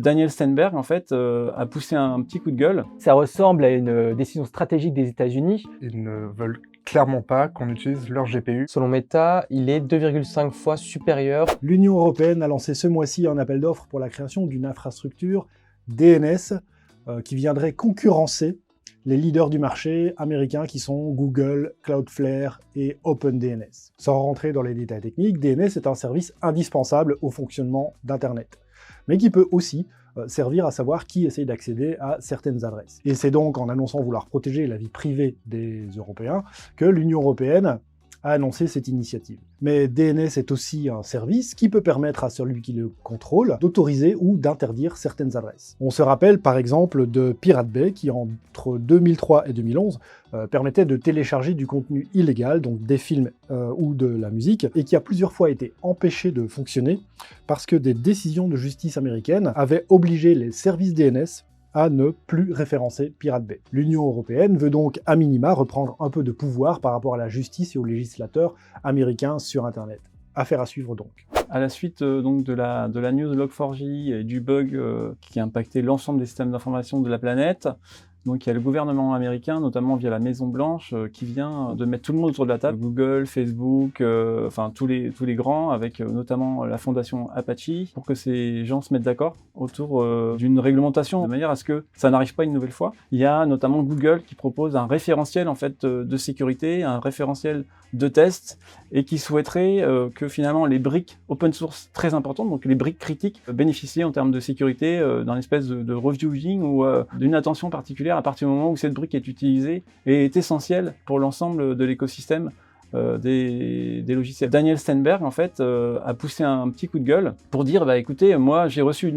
Daniel Steinberg, en fait, a poussé un petit coup de gueule. Ça ressemble à une décision stratégique des États-Unis. Ils ne veulent clairement pas qu'on utilise leur GPU. Selon Meta, il est 2,5 fois supérieur. L'Union européenne a lancé ce mois-ci un appel d'offres pour la création d'une infrastructure DNS qui viendrait concurrencer les leaders du marché américains qui sont Google, Cloudflare et OpenDNS. Sans rentrer dans les détails techniques, DNS est un service indispensable au fonctionnement d'Internet, mais qui peut aussi servir à savoir qui essaye d'accéder à certaines adresses. Et c'est donc en annonçant vouloir protéger la vie privée des Européens que l'Union européenne a annoncé cette initiative. Mais DNS est aussi un service qui peut permettre à celui qui le contrôle d'autoriser ou d'interdire certaines adresses. On se rappelle par exemple de Pirate Bay qui entre 2003 et 2011 permettait de télécharger du contenu illégal, donc des films ou de la musique, et qui a plusieurs fois été empêché de fonctionner parce que des décisions de justice américaines avaient obligé les services DNS à ne plus référencer Pirate Bay. L'Union européenne veut donc à minima reprendre un peu de pouvoir par rapport à la justice et aux législateurs américains sur Internet. Affaire à suivre donc. À la suite donc de la news Log4j et du bug qui a impacté l'ensemble des systèmes d'information de la planète, donc il y a le gouvernement américain, notamment via la Maison Blanche, qui vient de mettre tout le monde autour de la table, Google, Facebook, enfin tous les grands, avec notamment la fondation Apache, pour que ces gens se mettent d'accord autour d'une réglementation, de manière à ce que ça n'arrive pas une nouvelle fois. Il y a notamment Google qui propose un référentiel en fait de sécurité, un référentiel de tests, et qui souhaiterait que finalement les briques open source très importantes, donc les briques critiques, bénéficient en termes de sécurité d'un espèce de reviewing ou d'une attention particulière à partir du moment où cette brique est utilisée et est essentielle pour l'ensemble de l'écosystème des logiciels. Daniel Steinberg, en fait, a poussé un petit coup de gueule pour dire, bah écoutez, moi j'ai reçu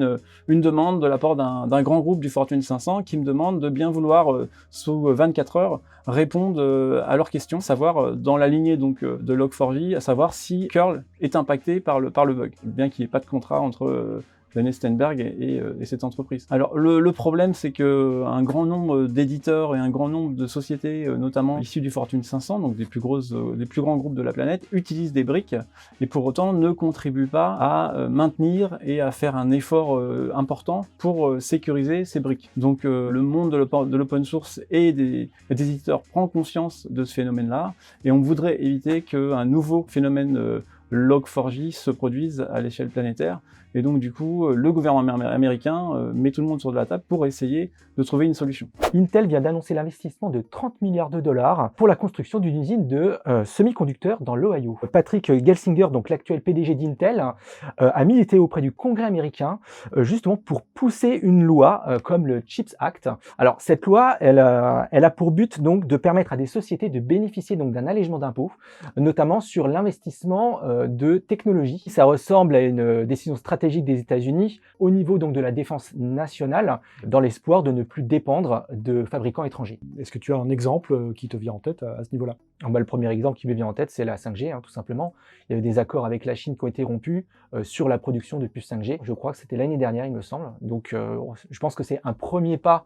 une demande de la part d'un grand groupe du Fortune 500 qui me demande de bien vouloir, sous 24 heures, répondre à leurs questions, savoir dans la lignée donc de Log4j, à savoir si curl est impacté par le bug, bien qu'il n'y ait pas de contrat entre Daniel Steinberg et cette entreprise. Alors le problème, c'est que un grand nombre d'éditeurs et un grand nombre de sociétés, notamment issues du Fortune 500, donc des plus grands groupes de la planète, utilisent des briques et pour autant ne contribuent pas à maintenir et à faire un effort important pour sécuriser ces briques. Donc le monde de l'open source et des éditeurs prend conscience de ce phénomène-là, et on voudrait éviter qu'un nouveau phénomène Log4j se produise à l'échelle planétaire. Et donc du coup, le gouvernement américain met tout le monde sur de la table pour essayer de trouver une solution. Intel vient d'annoncer l'investissement de 30 milliards de dollars pour la construction d'une usine de semi-conducteurs dans l'Ohio. Patrick Gelsinger, donc l'actuel PDG d'Intel, a milité auprès du Congrès américain justement pour pousser une loi comme le CHIPS Act. Alors cette loi, elle a pour but donc de permettre à des sociétés de bénéficier donc d'un allègement d'impôts, notamment sur l'investissement de technologie. Ça ressemble à une décision stratégique des États-Unis au niveau donc de la défense nationale, dans l'espoir de ne plus dépendre de fabricants étrangers. Est-ce que tu as un exemple qui te vient en tête à ce niveau-là? Le premier exemple qui me vient en tête, c'est la 5G, tout simplement. Il y avait des accords avec la Chine qui ont été rompus sur la production de puces 5G. Je crois que c'était l'année dernière, il me semble. Donc, je pense que c'est un premier pas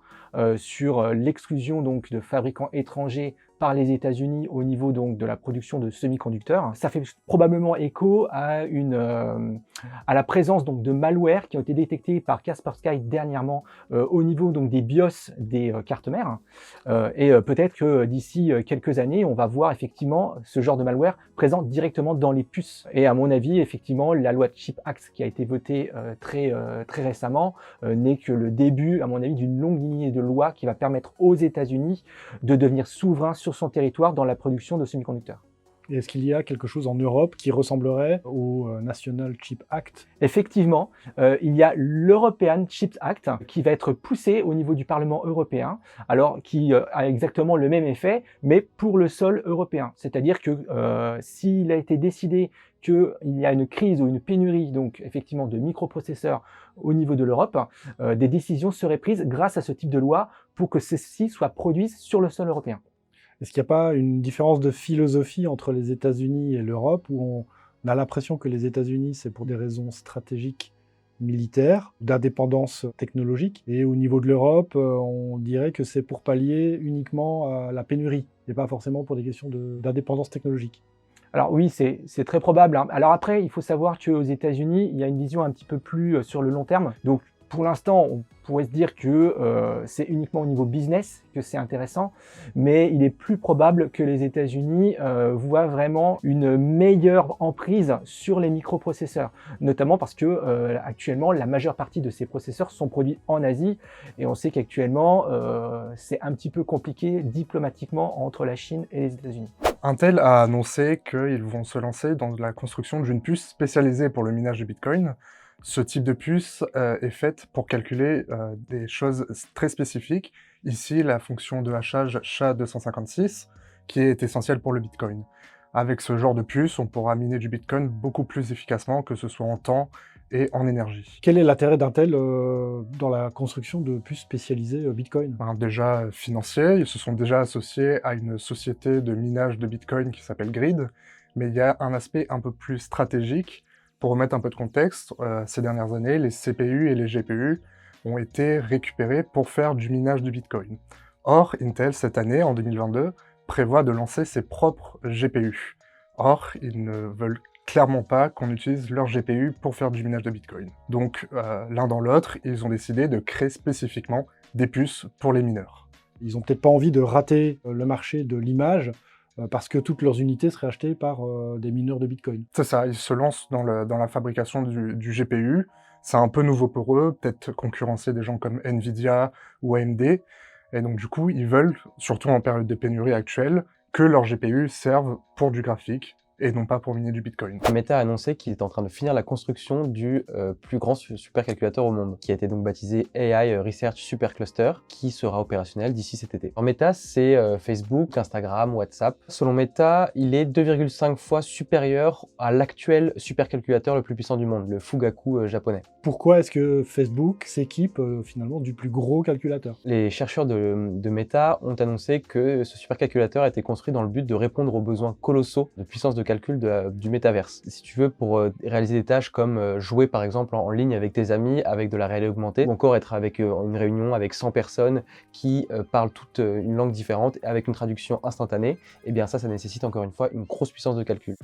sur l'exclusion donc de fabricants étrangers par les États-Unis au niveau donc de la production de semi-conducteurs. Ça fait probablement écho à la présence donc de malware qui ont été détectés par Kaspersky dernièrement au niveau donc des BIOS des cartes mères. Et peut-être que d'ici quelques années, on va voir effectivement ce genre de malware présent directement dans les puces. Et à mon avis, effectivement, la loi CHIPS Act qui a été votée très récemment n'est que le début, à mon avis, d'une longue lignée de lois qui va permettre aux États-Unis de devenir souverains sur son territoire dans la production de semi-conducteurs. Et est-ce qu'il y a quelque chose en Europe qui ressemblerait au National Chip Act? Effectivement, il y a l'European Chips Act qui va être poussé au niveau du Parlement européen, alors qui a exactement le même effet, mais pour le sol européen. C'est-à-dire que s'il a été décidé qu'il y a une crise ou une pénurie, donc effectivement de microprocesseurs au niveau de l'Europe, des décisions seraient prises grâce à ce type de loi pour que ceci soit produit sur le sol européen. Est-ce qu'il n'y a pas une différence de philosophie entre les États-Unis et l'Europe, où on a l'impression que les États-Unis, c'est pour des raisons stratégiques militaires, d'indépendance technologique, et au niveau de l'Europe, on dirait que c'est pour pallier uniquement à la pénurie, et pas forcément pour des questions d'indépendance technologique? Alors oui, c'est très probable. Alors après, il faut savoir qu'aux États-Unis, il y a une vision un petit peu plus sur le long terme. Donc Pour l'instant, on pourrait se dire que c'est uniquement au niveau business que c'est intéressant, mais il est plus probable que les États-Unis voient vraiment une meilleure emprise sur les microprocesseurs, notamment parce que actuellement, la majeure partie de ces processeurs sont produits en Asie, et on sait qu'actuellement, c'est un petit peu compliqué diplomatiquement entre la Chine et les États-Unis. Intel a annoncé qu'ils vont se lancer dans la construction d'une puce spécialisée pour le minage de Bitcoin. Ce type de puce est faite pour calculer des choses très spécifiques. Ici, la fonction de hachage SHA-256, qui est essentielle pour le Bitcoin. Avec ce genre de puce, on pourra miner du Bitcoin beaucoup plus efficacement, que ce soit en temps et en énergie. Quel est l'intérêt d'Intel dans la construction de puces spécialisées Bitcoin? Déjà financier, ils se sont déjà associés à une société de minage de Bitcoin qui s'appelle Grid, mais il y a un aspect un peu plus stratégique. Pour remettre un peu de contexte, ces dernières années, les CPU et les GPU ont été récupérés pour faire du minage de Bitcoin. Or, Intel, cette année, en 2022, prévoit de lancer ses propres GPU. Or, ils ne veulent clairement pas qu'on utilise leurs GPU pour faire du minage de Bitcoin. Donc, l'un dans l'autre, ils ont décidé de créer spécifiquement des puces pour les mineurs. Ils ont peut-être pas envie de rater le marché de l'image, parce que toutes leurs unités seraient achetées par des mineurs de Bitcoin. C'est ça, ils se lancent dans la fabrication du GPU. C'est un peu nouveau pour eux, peut-être concurrencer des gens comme Nvidia ou AMD. Et donc du coup, ils veulent, surtout en période de pénurie actuelle, que leurs GPU servent pour du graphique et non pas pour miner du Bitcoin. Meta a annoncé qu'il était en train de finir la construction du plus grand supercalculateur au monde, qui a été donc baptisé AI Research Supercluster, qui sera opérationnel d'ici cet été. En Meta, c'est Facebook, Instagram, WhatsApp. Selon Meta, il est 2,5 fois supérieur à l'actuel supercalculateur le plus puissant du monde, le Fugaku japonais. Pourquoi est-ce que Facebook s'équipe finalement du plus gros calculateur? Les chercheurs de Meta ont annoncé que ce supercalculateur a été construit dans le but de répondre aux besoins colossaux de puissance de calcul du métaverse. Si tu veux, pour réaliser des tâches comme jouer par exemple en ligne avec tes amis, avec de la réalité augmentée, ou encore être avec une réunion avec 100 personnes qui parlent toutes une langue différente, avec une traduction instantanée, et bien ça nécessite encore une fois une grosse puissance de calcul.